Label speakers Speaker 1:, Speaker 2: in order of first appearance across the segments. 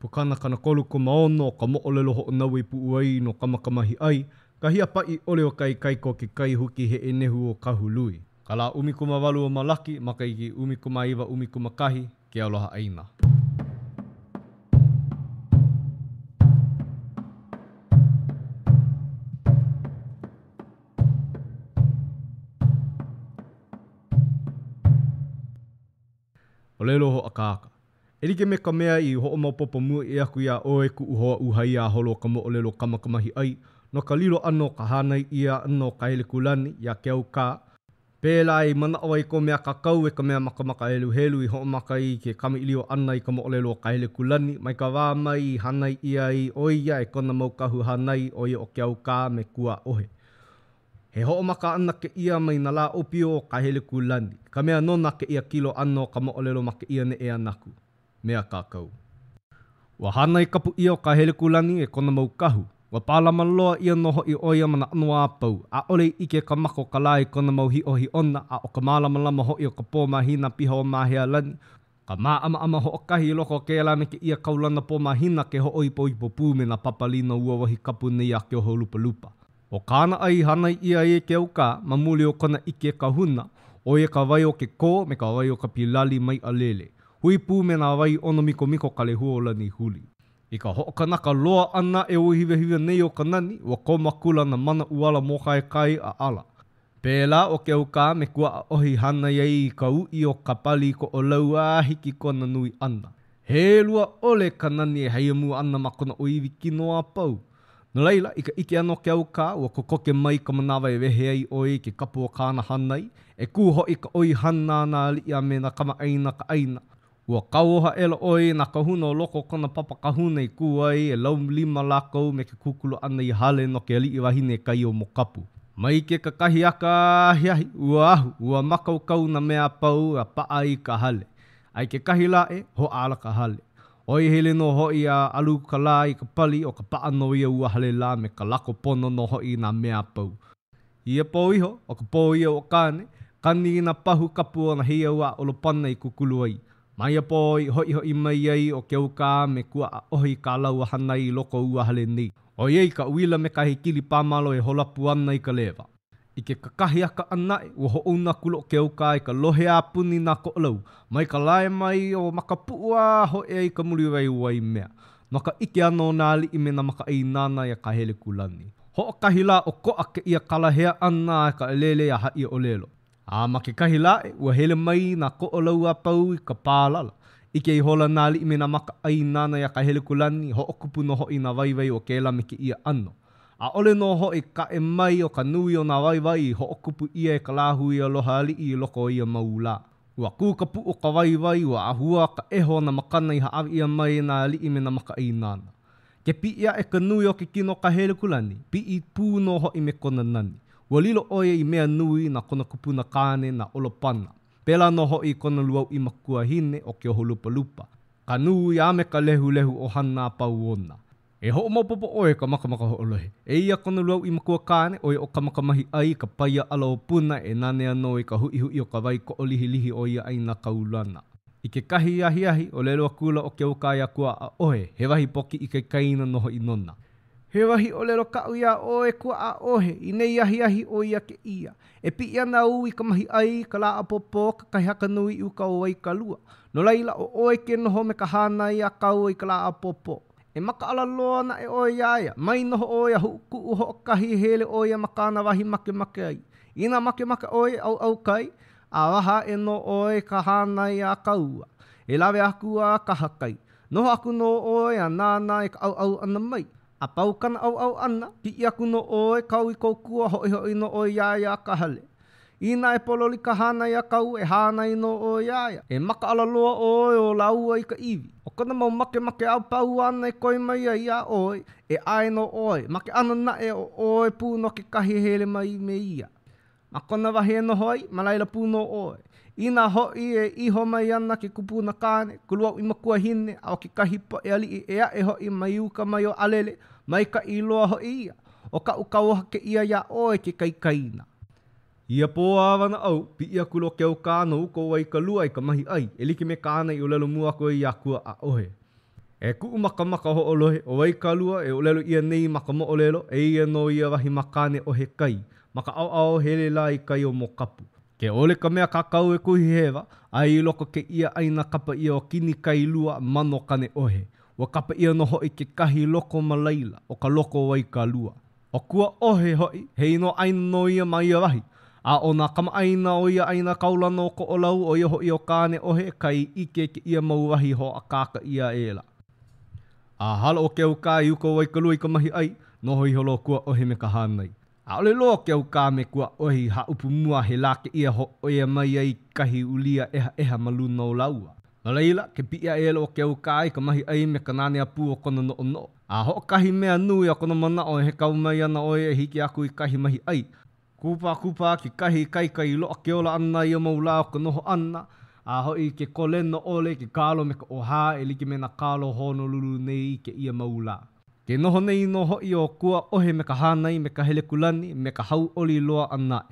Speaker 1: Pukana kana kolu ko maono ka mo'olelo ho nau i pu ai no kamakamahi ai, ka hia pai ole o kai ko ke kai huki he e nehu o kahului. Ka la 16 o malaki, maka i ki 12 12 ke aloha aina. O lelo ho akaka. Erike me ka mea i ho o maupopo mua e aku ia oe ku uhoa uhai a holo ka mo o lelo kamakamahi ai, no ka lilo ano ka hanai ia ano ka hele kulani ia ke au ka. Pēla i mana o ai ko mea kakau e ka mea makamaka helu i ho o maka i ke kami ilio ana i ka mo o lelo ka hele kulani, mai ka wā mai hanai ia i oia e kona maukahu hanai o ia o ke au ka me kua ohe. He ho o maka ana ke ia mai na la opio ka hele kulani. Ka mea nona ke ia kilo ano ka mo o lelo maka ia ne e anaku. Mea kakau. Wa hana i kapu ia o ka hele kulani e kona maukahu. Wa pālama loa ia noho i oia mana anua apau. A ole ike ka mako ka la i kona mau hi o hi ona a o ka mālama lama ho i o ka pō mahina piha o mahea lani. Ka maa ama ho o kahi i loko ke la me ke ia kaulana pō mahina ke ho o ipo pū me na papalina ua wahi kapu nei a ke o ho lupa lupa. O kāna ai hanai ia e ke au ka, mamuli o kona ike ka huna, o ia ka wai o ke kō me ka wai o ka pilali mai a lele. Hui pū me na wai ono miko ka le huola ni huli. I ka ho'okanaka loa ana e o hiwe nei o ka nani, wa komakula na mana uala mo kai a ala. Pēla o ke au ka me kua a ohi hana iei i ka ui o ka pali ko o lau a hiki kona nui ana. He lua ole ka nani e heiamu ana makona o iwi kino a pau. No leila, i ka ike ano ke au ka, ua kokoke mai ka manawa e wehe ai oi ke kapu o kāna hanai, e kūho i ka oi hana na li a me na kama aina ka aina. Ua kauoha ela oi na ka huna o loko kona papa ka huna i kuai e lau lima lakou me ke kukulo ana i hale no ke li i wahine kai o mokapu. Mai ke ka kahi aka hiahi, ua ahu, ua makaukau na mea pau a paa i ka hale. Ai ke kahi lae, ho ala ka hale. Oi hele no hoi a alu ka la i ka pali o ka paa no ia ua hale la me ka lako pono no hoi na mea pau. Ia po iho, o ka po ia o kāne, kani na pahu kapu o na hia ua olopana i kukulu ai. Mai a po i hoi mai ai o ke uka me kua a ohi ka lau hana i loko ua hale nei. O iei ka uila me kahi kili pāmalo e holapu ana i ka lewa. I ke kakahi aka anae, ua ho una kulo ke uka i ka lohe a puni na ko lau. Mai ka lae mai o makapua ho e i ka muri wai mea. No ka ike ano nā li i me na maka i nana i a ka hele kulani. Ho o kahi la o koa ke ia kalahea ana e ka lele a hai o lelo. A ma ke kahi lae, ua hele mai na ko o lau a pau i ka pālala. Ike i hola nā li i me na maka ai nana i a ka hele kulani, ho o kupu no ho i na waiwai o ke la me ke ia ano. A ole no ho i ka e mai o ka nui o na waiwai ho o kupu ia e ka lahu i aloha ali i loko ia maula. Ua kūkapu o ka waiwai ua ahua ka eho na makana i haawi ia mai na li i me na maka ai nana. Ke pi ia e ka nui o ke kino ka hele kulani, pi i pū no ho i me kona nani. Ua lilo oe i mea nui na kona kupuna kāne na olopana. Pela no ho i kona luau i makua hine o ke oho lupa lupa. Ka nui a me ka lehu o hana pau ona. E ho o maupopo oe ka makamaka ho olohe. E ia kona luau i makua kāne oe o ka makamahi ai ka paia ala o puna e nane anō i ka hui o ka wai ko o lihi o ia aina kaulana. I ke kahi ahi o lelo kula o ke uka ia kua a ohe, he wahi poki i ke kaina noho i nona. He wahi o lelo kau ia oe kua a ohe, i nei ahi o ia ke ia. E pi ia na ui ka mahi ai, ka la apopo, ka kahi haka nui i uka o ai ka lua. No laila o oe ke noho me ka hana ia kau i ka la apopo. E maka ala loa na e oe iaia, mai noho oe a huku uho kahi hele oe makana wahi make ai. Ina make oe au kai, a waha e no oe ka hana ia kaua. E lawe aku a ka hakai. Noho aku no oe a nana e ka au ana mai. A paukana au ana, pi aku no oe kau i koukua hoi no oe iaia ka hale. Ina e pololi ka hana ia kau e hana i no oe iaia. E maka ala loa oe o laua i ka iwi. O kana mau make au pau ana e koi mai a ia oe, e ai no oe. Make ana na e o oe pū no ke kahi hele mai me ia. Ma kona wahi e no hoi, malaila pū no oe. Ina hoi e iho mai ana ke kupuna kāne, kuluau i makua hine, au ke kahi po e ali e a e hoi mai uka mai o alele, mai ka iloa ho ia. O ka ukaoha ke ia oe ke kaina. Ia po awana au, pi ia kulo ke au kāno uko wai ka lua i ka mahi ai, e like me kāna i o lelo mua koe ia kua a ohe. E ku makamaka ho olohe o waikalua e olelo ia nei makamo olelo e ia no ia wahi makane o he kai. Maka au au hele la i kai o mo kapu. Ke ole ka mea kakau e kuhi hewa, ai loko ke ia aina kapa ia o kini kai lua mano kane ohe. Wa kapa ia no hoi ke kahi loko malaila o ka loko waikalua. O kua ohe hoi, he ino aina no ia mai ia wahi. A o nā kama aina o ia aina kaulano ko o lau o ia hoi o kāne ohe kai ike ke ia mau wahi ho a kāka ia e la. A hala o ke au kā i uko waikalua i ka mahi ai, no hoi holo kua ohe me ka hānai. A ole loa ke au kā me kua ohi ha upu mua he la ke ia ho o ia mai ai kahi ulia eha maluna o laua. Malaila, ke pia e lo ke au kā i ka mahi ai me ka nane apu o kona no o no. A ho kahi mea nui a kona mana o he kau mai ana o e hiki aku i kahi mahi ai. Kupa ki kahi kai loa ke ola ana i o maula o ka noho ana. A hoi ke koleno ole ke kālo me ka oha e like me na kālo hono lulu nei ke ia maula. Ke noho nei no hoi o kua ohe me ka hānai me ka hele kulani me ka hau oli loa ana.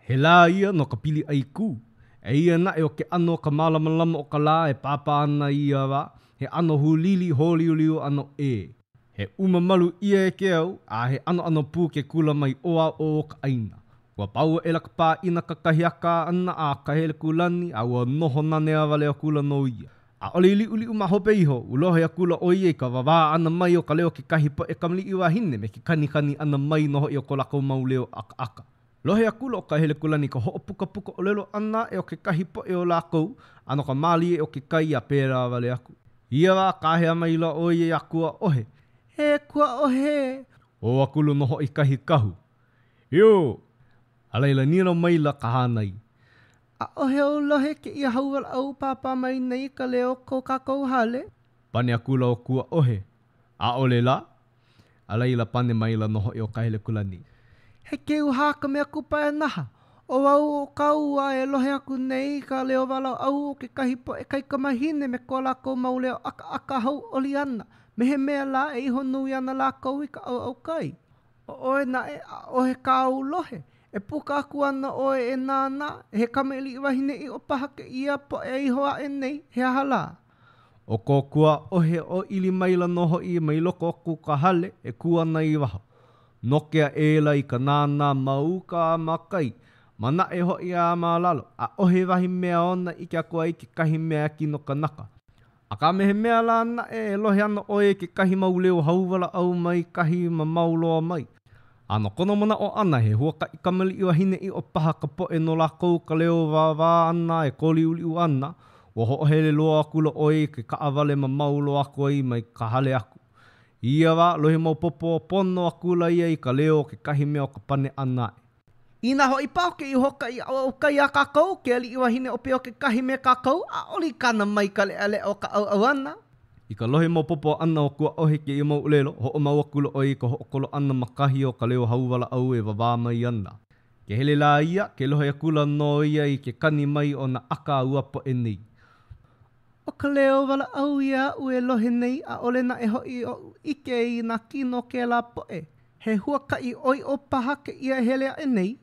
Speaker 1: He la ia no ka pili ai ku. E ia na e o ke ano ka malamalama o ka la e pāpā ana ia wa. He ano hulili holi uliu ano e. He umamalu ia e ke au a he ano pū ke kula mai oa o ka aina. Ua pau e laka pā ina ka kahiaka ana a ka hele kulani a ua noho nane a wale o kula no ia. A ole uli uma hope iho, ulohe a kula o ia ka wawā ana mai o ka leo ke kahi po e kamli iwa hine me ke kani ana mai noho i o ko lako mau leo aka. Lohe a kula o ka hele kulani ka ho puka o lelo ana e o ke kahi po e o lako, ano ka mali e o ke kai a pēra wale aku. Ia wā kahea mai la o ia kua ohe. He kua ohe. O a kulu noho i kahi kahu. Yo! Alaila nira mai la ka hānai. A ohe o lohe ke ia hauwala au pāpā mai nei ka leo ko kākou hale. Pane a kula o kua ohe. A ole la. Alaila pane mai la noho i o kahele kulani. He keu hāka mea kupa e naha. O au o kaua e lohe aku nei ka leo wala au o ke kahi po e kai kamahine me ko lako mau leo aka hau oli ana. Me he mea la e iho nui ana lako i ka au kai. O oe na e a ohe ka au lohe. E puka aku ana oe e nāna, he kameli wahine i o paha ke ia po e ihoa e nei, he ahala. O ko kua ohe o ili maila noho i mai loko aku ka hale e kuana i waho. Nokea e la i ka nāna mauka a makai, mana e ho i a malalo, a ohe wahi mea ona i ke akua i ke kahi mea kino kanaka. A ka mehe mea lana e lohe ana oe ke kahi mauleo hauwala au mai kahi ma mauloa mai. Ano kono mana o ana he huaka i kamali iwa hine i o paha ka po e no lako ka leo wā ana e koli uli u ana. Wa ho hele loa kula oi ke ka awale ma maulo ako i mai ka hale aku. Ia wa lohe mau popo pono akula ia i ka leo ke kahi mea o ka pane ana. Ina ho i pao ke i hoka i au kai a kakau ke ali iwa hine o peo ke kahi mea kakau a oli kana mai ka le ale o ka au ana. I ka lohe mau popo ana o kua ohe ke i mau ulelo, ho o mau akula oi ka ho o kolo ana makahi o ka leo hauwala au e wawā mai ana. Ke hele la ia, ke lohe akula no ia i ke kani mai o na aka uapo e nei. O ka leo wala au ia ue lohe nei a ole na e hoi o ike i na kino ke la po e. He huaka i oi o paha ke ia hele e nei.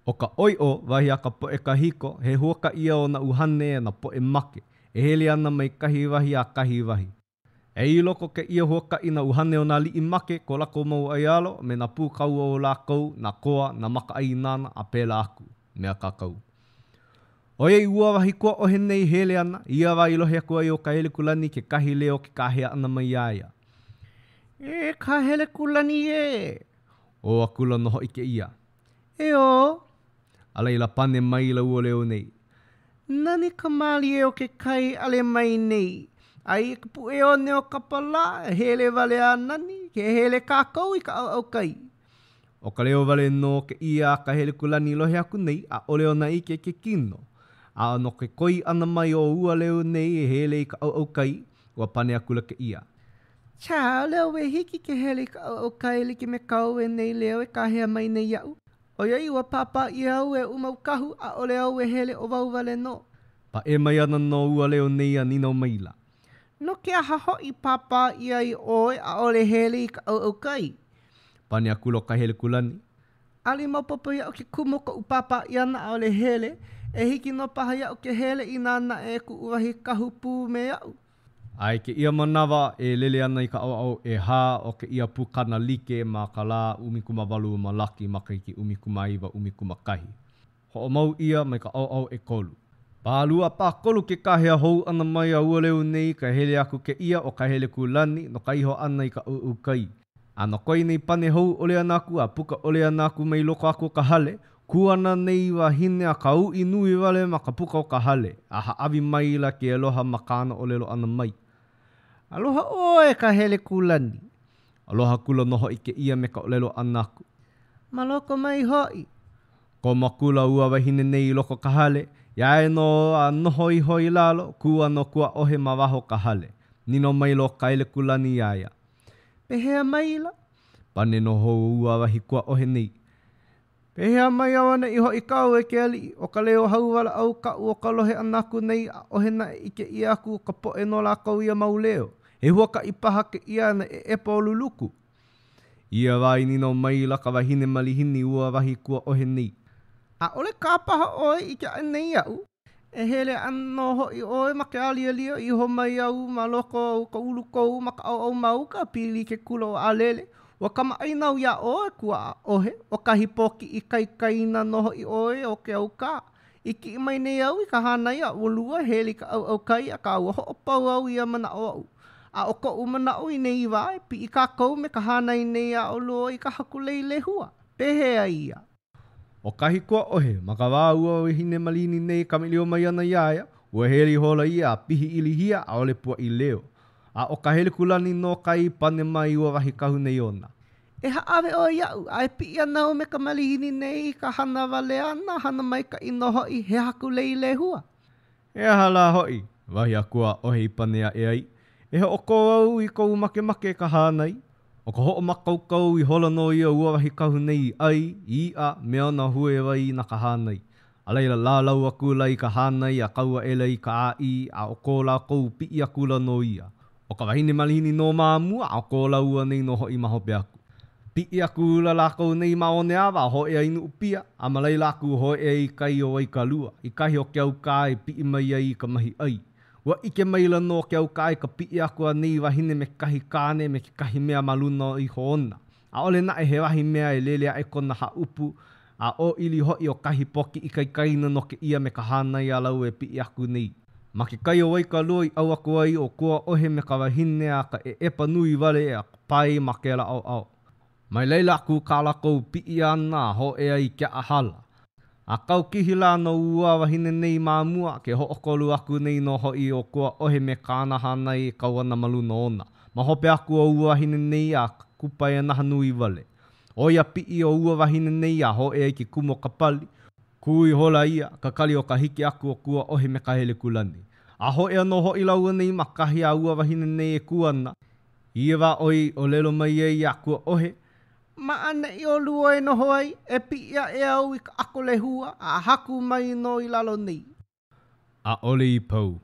Speaker 1: O ka oi o wahi a ka po e ka hiko, he huaka ia o na uhane e na po e make. E hele ana mai kahi wahi a kahi wahi. E i loko ke ia huaka i na uhane o na li i make ko lako mau ai alo me na pūkau o lākou, na koa, na maka ai nana a pēla aku, mea kakau. O ei ua wahi kua o he nei hele ana, ia wa i lohe akua i o ka hele kulani ke kahi leo ke kahea ana mai aia. E ka hele kulani e. O akula noho i ke ia. E o. Alaila pane mai la ua leo nei. Nani ka mali e o ke kai ale mai nei. Ai ka pu e o neo kapala, hele wale a nani, ke hele kākou i ka au kai. O ka leo wale no ke ia ka hele kulani lohe aku nei, a o leo na ike ke kino. A no ke koi ana mai o ua leo nei e hele i ka au kai, ua pane akula ke ia. Cha, leo we hiki ke hele i ka au kai li ke me kau e nei leo e ka hea mai nei iau. O iai ua papa i au e umau kahu, a o leo we hele o wau wale no. Pa e mai ana no ua leo nei a nino maila. No ke aha hoi papa ia i oe a ole hele i ka au kai. Pane a kulo ka hele kulani. Ali mau papa ia o ke kumoko u papa ia na a ole hele. E hiki no paha ia o ke hele i nana e ku uahi kahupu me au. Ai ke ia manawa e lele ana I ka au e hā o ke ia pukana like ma ka la 18 ma laki maka I ki 19 19. Ho mau ia mai ka au e kolu. Pālua pā kolu ke kahea hou ana mai a ua leo nei ka hele aku ke ia o ka hele kulani no ka iho ana I ka ukai. Ano koi nei pane hou ole anaku a puka ole anaku mai loko aku ka hale. Kuana nei wa hine a ka ui nui wale ma ka puka o ka hale. A haawi mai la ke aloha makana o lelo ana mai. Aloha oe ka hele kulani. Aloha kula noho I ke ia me ka olelo anaku. Maloko mai hoi. Ko makula ua wahine nei loko ka hale. Ia e no a noho I hoi lalo. Kua no kua ohe ma waho ka hale. Nino mai lo ka ele kulani iaia. Pehea mai la. Pane noho ua wahi kua ohe nei. Pehea mai awana I hoi kau e ke ali. O ka leo hauwala au ka ua ka lohe anaku nei. Ohe na I ke ia aku ka poe no la kau ia mauleo. E hua ka ipaha ke ia na e epa o luluku. Ia wai nino mai la ka wahine malihini ua wahi kua ohe nei. A ole ka paha oe I ke anei au. E hele anno hoi oe ma ke alialia I ho mai au ma loko au ka ulukou ma ka au mau ka pili ke kulo o alele. Wa kama ainau ia oe kua ohe. O ka hipoki I kaina no hoi oe o ke au ka. Iki mai nei au I ka hanai a ulua heli ka au kai a ka au ho o pau au ia mana o au. A o ko umana o I nei wae pi I ka kou me ka hanai nei a olo I ka hakulei lehua. Pehea ia. O kahi kua ohe, maka wā ua o hine malini nei kamilio mai ana iaia, ua heli hola ia a pihi ilihia a ole pua I leo. A o ka hele kulani no kai pane mai ua wahi kahu nei ona. E haawe o iau, a e pi ana o me ka malini nei ka hana wale ana, hana mai ka ino hoi he hakulei lehua. E hala hoi, wahi a kua ohe I pane a e ai. E ho o kou au I kou make ka hanai. O ka ho'o makaukau I hola no ia ua wahi kahu nei ai, I a mea na hue wai na ka hanai. A leila lālau a kula I ka hanai a kaua ele I ka ai a o ko la kou pi I a kula no ia. O ka wahine malihini no māmua a o ko la ua nei no hoi mahope aku. Pi I a kula la kou nei maone awa ho e inu upia, a malai la ku ho e I kai o ai ka lua. I kahi o ke au kai pi I mai ai ka mahi ai. Wa ike maila no ke au kai ka pi aku a nei wahine me kahi kāne me ke kahi mea maluna I hoona. A ole na e he wahi mea e lele a e kona ha upu a o ili hoi o kahi poki I kai kaina no ke ia me ka hanai a lau e pi aku nei. Ma ke kai o wai ka lua I au aku ai o kua ohe me ka wahine a ka e epa nui wale e a pai ma ke la au au. Mai leila aku ka lakou pi ana ho e ai kia a hala. A kau kihi la no ua wahine nei māmua ke ho'okolu aku nei no hoi o kua ohe me kāna hanai kau ana maluna ona. Ma hope aku o ua wahine nei a kupai a naha nui wale. O ia pi o ua wahine nei a ho e ki kumo kapali. Kui hola ia ka kali o ka hiki aku o kua ohe me ka hele kulani. A ho e no hoi laua nei makahi a ua wahine nei e kuana. Ia wa oi o lelo mai e a kua ohe. Ma ana I o lua e no hoai e pi ia e au I ka ako lehua a haku mai no I lalo nei. A ole I pau.